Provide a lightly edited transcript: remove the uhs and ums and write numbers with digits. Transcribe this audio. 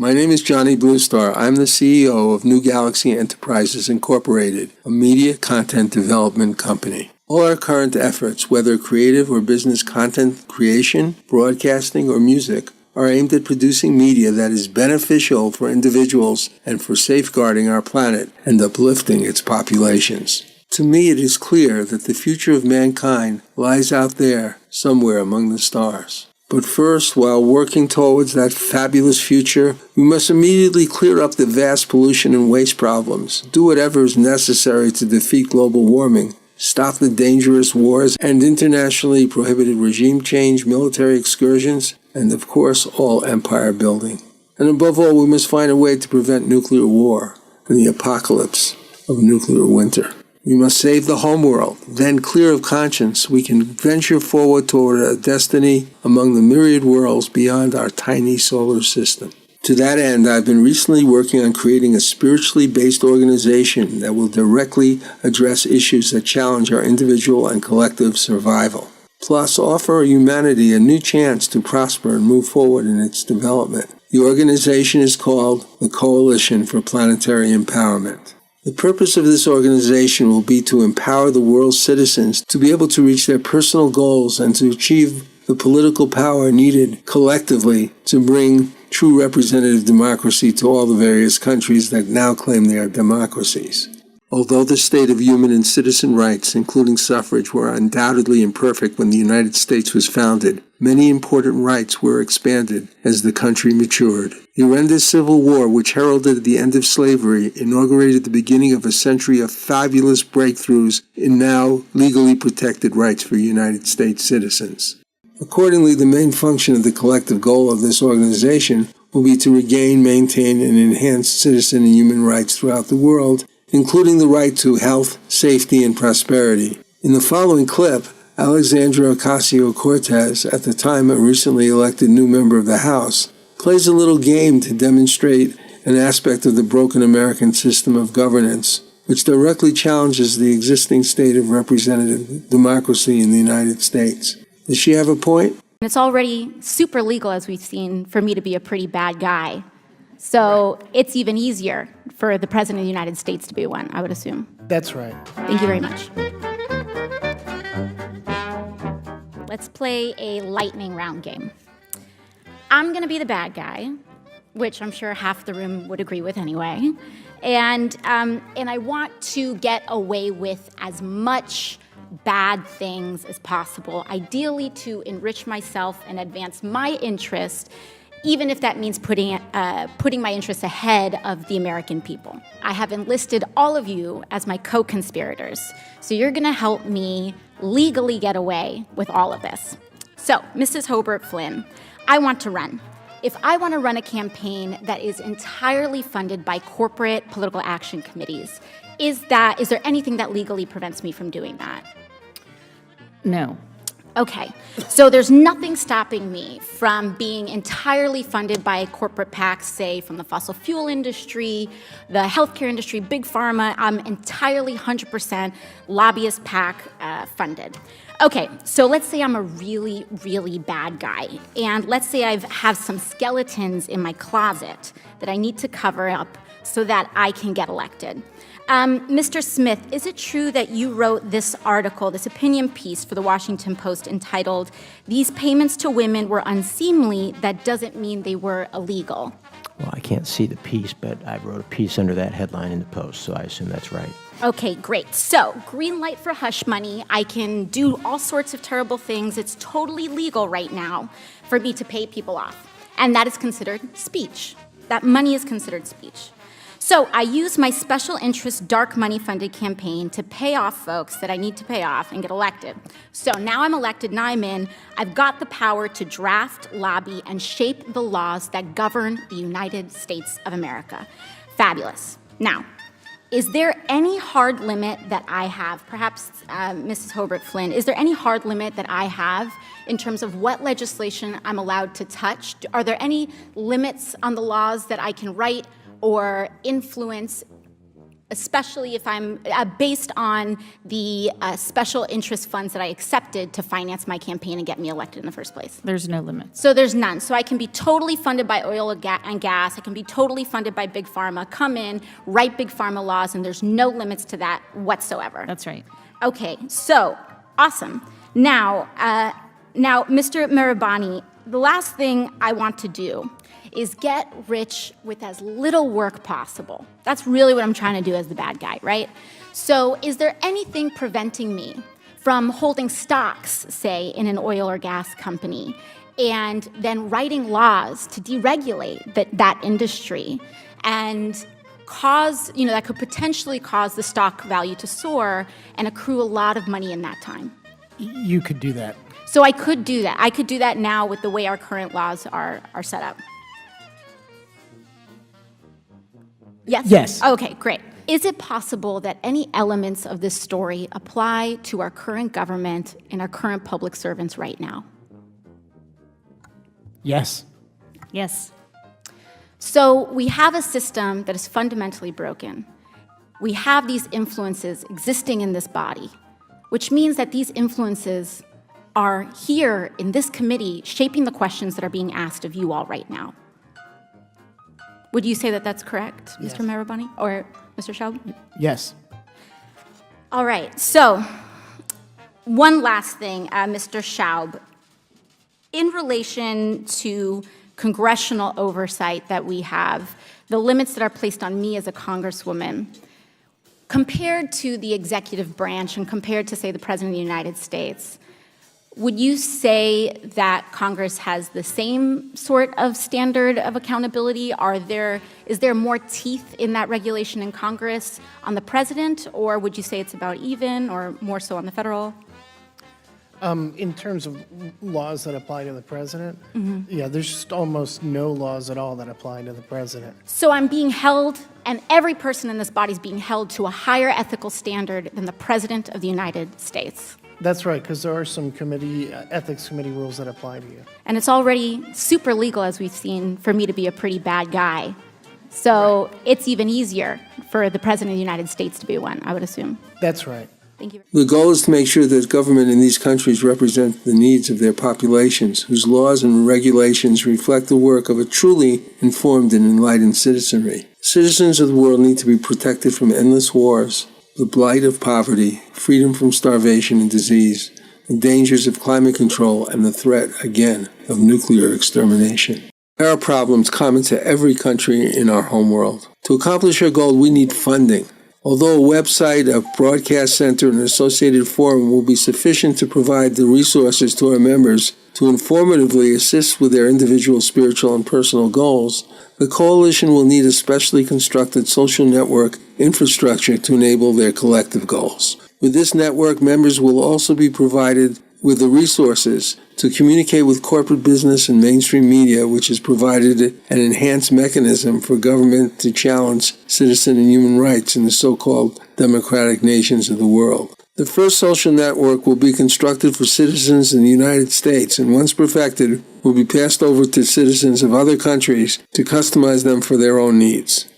My name is Johnny Bluestar. I'm the CEO of New Galaxy Enterprises Incorporated, a media content development company. All our current efforts, whether creative or business content creation, broadcasting, or music, are aimed at producing media that is beneficial for individuals and for safeguarding our planet and uplifting its populations. To me, it is clear that the future of mankind lies out there, somewhere among the stars. But first, while working towards that fabulous future, we must immediately clear up the vast pollution and waste problems, do whatever is necessary to defeat global warming, stop the dangerous wars and internationally prohibited regime change, military excursions, and of course, all empire building. And above all, we must find a way to prevent nuclear war and the apocalypse of nuclear winter. We must save the homeworld. Then, clear of conscience, we can venture forward toward a destiny among the myriad worlds beyond our tiny solar system. To that end, I've been recently working on creating a spiritually based organization that will directly address issues that challenge our individual and collective survival, plus offer humanity a new chance to prosper and move forward in its development. The organization is called the Coalition for Planetary Empowerment. The purpose of this organization will be to empower the world's citizens to be able to reach their personal goals and to achieve the political power needed collectively to bring true representative democracy to all the various countries that now claim they are democracies. Although the state of human and citizen rights, including suffrage, were undoubtedly imperfect when the United States was founded, many important rights were expanded as the country matured. The horrendous Civil War, which heralded the end of slavery, inaugurated the beginning of a century of fabulous breakthroughs in now legally protected rights for United States citizens. Accordingly, the main function of the collective goal of this organization will be to regain, maintain, and enhance citizen and human rights throughout the world, including the right to health, safety, and prosperity. In the following clip, Alexandra Ocasio-Cortez, at the time a recently elected new member of the House, plays a little game to demonstrate an aspect of the broken American system of governance, which directly challenges the existing state of representative democracy in the United States. Does she have a point? It's already super legal, as we've seen, for me to be a pretty bad guy. So it's even easier for the President of the United States to be one, I would assume. That's right. Thank you very much. Let's play a lightning round game. I'm going to be the bad guy, which I'm sure half the room would agree with anyway. And I want to get away with as much bad things as possible, ideally to enrich myself and advance my interest, even if that means putting my interests ahead of the American people. I have enlisted all of you as my co-conspirators, so you're going to help me legally get away with all of this. So, Mrs. Hobart Flynn, I want to run. If I want to run a campaign that is entirely funded by corporate political action committees, is there anything that legally prevents me from doing that? No. Okay, so there's nothing stopping me from being entirely funded by corporate PACs, say from the fossil fuel industry, the healthcare industry, big pharma. I'm entirely 100% lobbyist PAC funded. Okay, so let's say I'm a really, really bad guy, and let's say I have some skeletons in my closet that I need to cover up so that I can get elected. Mr. Smith, is it true that you wrote this article, this opinion piece for the Washington Post entitled, "These payments to women were unseemly, that doesn't mean they were illegal"? Well, I can't see the piece, but I wrote a piece under that headline in the Post, so I assume that's right. Okay, great. So, green light for hush money. I can do all sorts of terrible things. It's totally legal right now for me to pay people off. And that is considered speech. That money is considered speech. So I use my special interest dark money funded campaign to pay off folks that I need to pay off and get elected. So now I'm elected, now I'm in. I've got the power to draft, lobby, and shape the laws that govern the United States of America. Fabulous. Now, is there any hard limit that I have? Perhaps Mrs. Hobart Flynn, is there any hard limit that I have in terms of what legislation I'm allowed to touch? Are there any limits on the laws that I can write or influence especially if I'm based on the special interest funds that I accepted to finance my campaign and get me elected in the first place. There's no limits. So there's none. So I can be totally funded by oil and gas. I can be totally funded by Big Pharma, come in, write Big Pharma laws, and there's no limits to that whatsoever. That's right. Okay, so awesome. Now, Mr. Mirabani, the last thing I want to do is get rich with as little work possible. That's really what I'm trying to do as the bad guy, right? So is there anything preventing me from holding stocks, say, in an oil or gas company, and then writing laws to deregulate that industry and cause, that could potentially cause the stock value to soar and accrue a lot of money in that time? You could do that. So I could do that. I could do that now with the way our current laws are set up. Yes? Yes. Okay, great. Is it possible that any elements of this story apply to our current government and our current public servants right now? Yes. Yes. So we have a system that is fundamentally broken. We have these influences existing in this body, which means that these influences are here in this committee shaping the questions that are being asked of you all right now. Would you say that that's correct, Yes. Mr. Mirabani or Mr. Schaub? Yes. All right, so one last thing, Mr. Schaub. In relation to congressional oversight that we have, the limits that are placed on me as a congresswoman, compared to the executive branch and compared to, say, the President of the United States, would you say that Congress has the same sort of standard of accountability? Is there more teeth in that regulation in Congress on the president, or would you say it's about even, or more so on the federal? In terms of laws that apply to the president, yeah, there's just almost no laws at all that apply to the president. So I'm being held, and every person in this body is being held to a higher ethical standard than the President of the United States. That's right, because there are some ethics committee rules that apply to you. And it's already super legal, as we've seen, for me to be a pretty bad guy. So it's even easier for the President of the United States to be one, I would assume. That's right. Thank you. The goal is to make sure that government in these countries represent the needs of their populations, whose laws and regulations reflect the work of a truly informed and enlightened citizenry. Citizens of the world need to be protected from endless wars, the blight of poverty, freedom from starvation and disease, the dangers of climate control, and the threat, again, of nuclear extermination. There are problems common to every country in our homeworld. To accomplish our goal, we need funding. Although a website, a broadcast center, and an associated forum will be sufficient to provide the resources to our members to informatively assist with their individual spiritual and personal goals, the coalition will need a specially constructed social network infrastructure to enable their collective goals. With this network, members will also be provided with the resources to communicate with corporate business and mainstream media, which has provided an enhanced mechanism for government to challenge citizen and human rights in the so-called democratic nations of the world. The first social network will be constructed for citizens in the United States, and once perfected, will be passed over to citizens of other countries to customize them for their own needs.